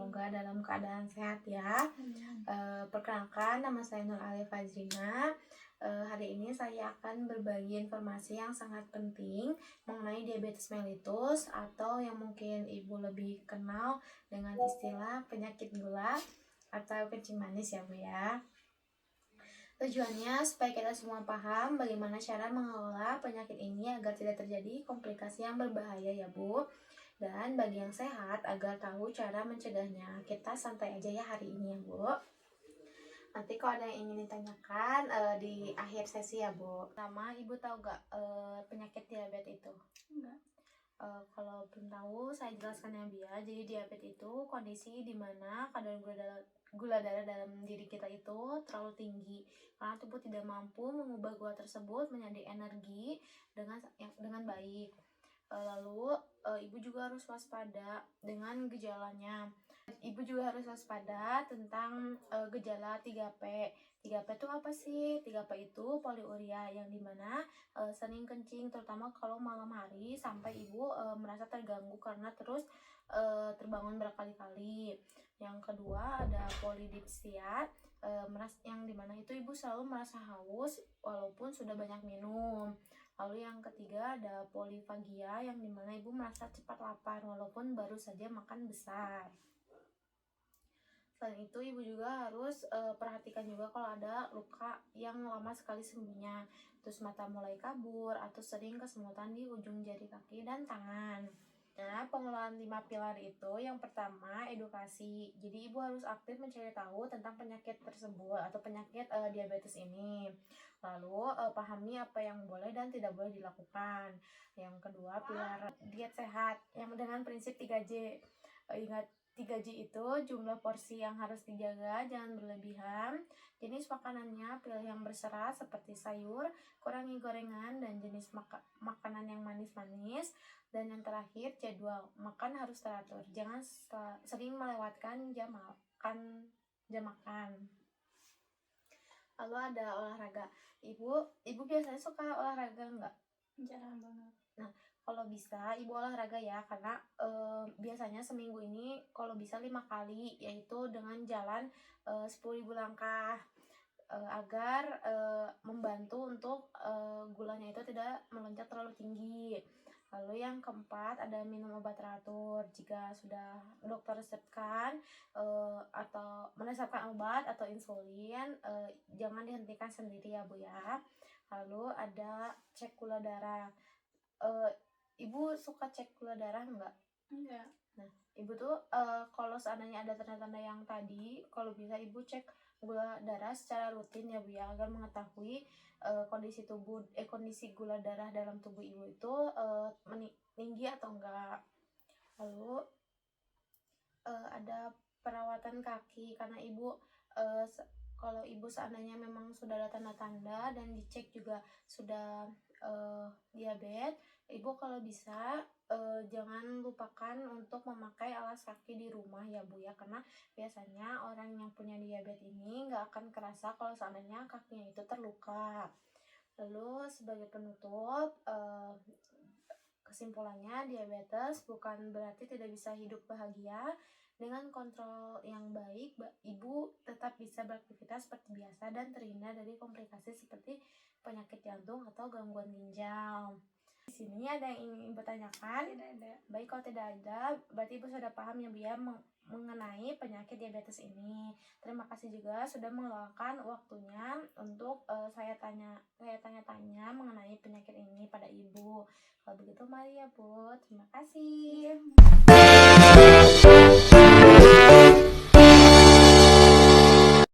semoga dalam keadaan sehat ya. Perkenalkan, nama saya Nur Alif Fajrina. Hari ini saya akan berbagi informasi yang sangat penting mengenai diabetes mellitus atau yang mungkin ibu lebih kenal dengan istilah penyakit gula atau kencing manis ya Bu ya. Tujuannya supaya kita semua paham bagaimana cara mengelola penyakit ini agar tidak terjadi komplikasi yang berbahaya ya Bu. Dan bagi yang sehat agar tahu cara mencegahnya. Kita santai aja ya hari ini ya Bu. Nanti kalau ada yang ingin ditanyakan di akhir sesi ya Bu. Pertama, Ibu tahu gak penyakit diabetes itu? Enggak. Kalau belum tahu, saya jelaskan ya Bu ya. Jadi diabetes itu kondisi di mana kadar gula darah dalam diri kita itu terlalu tinggi karena tubuh tidak mampu mengubah gula tersebut menjadi energi dengan baik. Lalu ibu juga harus waspada dengan gejalanya. Ibu juga harus waspada tentang gejala 3P. 3P itu apa sih? 3P itu poliuria yang dimana sering kencing terutama kalau malam hari sampai ibu merasa terganggu karena terus terbangun berkali-kali. Yang kedua ada polidipsia, yang dimana itu ibu selalu merasa haus walaupun sudah banyak minum. Lalu yang ketiga ada polifagia yang dimana ibu merasa cepat lapar walaupun baru saja makan besar. Selain itu ibu juga harus perhatikan juga kalau ada luka yang lama sekali sembuhnya, terus mata mulai kabur atau sering kesemutan di ujung jari kaki dan tangan. Nah, pengelolaan 5 pilar itu yang pertama edukasi. Jadi ibu harus aktif mencari tahu tentang penyakit tersebut atau penyakit diabetes ini. Lalu pahami apa yang boleh dan tidak boleh dilakukan. Yang kedua pilar diet sehat yang dengan prinsip 3J. Ingat 3J itu jumlah porsi yang harus dijaga, jangan berlebihan. Jenis makanannya pilih yang berserat seperti sayur, kurangi gorengan dan jenis makanan yang manis-manis. Dan yang terakhir jadwal makan harus teratur, jangan sering melewatkan jam makan. Lalu ada olahraga. Ibu biasanya suka olahraga enggak? Jarang banget. Nah, kalau bisa ibu olahraga ya, karena biasanya seminggu ini kalau bisa 5 kali, yaitu dengan jalan 10.000 langkah agar membantu untuk gulanya itu tidak melonjak terlalu tinggi. Lalu yang keempat ada minum obat teratur. Jika sudah dokter resepkan atau meresepkan obat atau insulin, jangan dihentikan sendiri ya Bu ya. Lalu ada cek gula darah. Ibu suka cek gula darah enggak? Enggak. Nah, ibu tuh kalau seandainya ada tanda-tanda yang tadi, kalau bisa ibu cek gula darah secara rutin ya Bu ya, agar mengetahui kondisi gula darah dalam tubuh ibu itu tinggi atau enggak. Lalu ada perawatan kaki karena ibu kalau ibu seandainya memang sudah ada tanda-tanda dan dicek juga sudah diabetes, ibu kalau bisa jangan lupakan untuk memakai alas kaki di rumah ya Bu ya, karena biasanya orang yang punya diabetes ini nggak akan kerasa kalau seandainya kakinya itu terluka. Lalu sebagai penutup, kesimpulannya diabetes bukan berarti tidak bisa hidup bahagia. Dengan kontrol yang baik, ibu tetap bisa beraktivitas seperti biasa dan terhindar dari komplikasi seperti penyakit jantung atau gangguan ginjal. Di sini ada yang ingin ibu tanyakan? Tidak ada. Baik, kalau tidak ada, berarti ibu sudah paham ya Bu ya mengenai penyakit diabetes ini. Terima kasih juga sudah meluangkan waktunya untuk saya tanya-tanya mengenai penyakit ini pada ibu. Kalau begitu mari ya Bu. Terima kasih.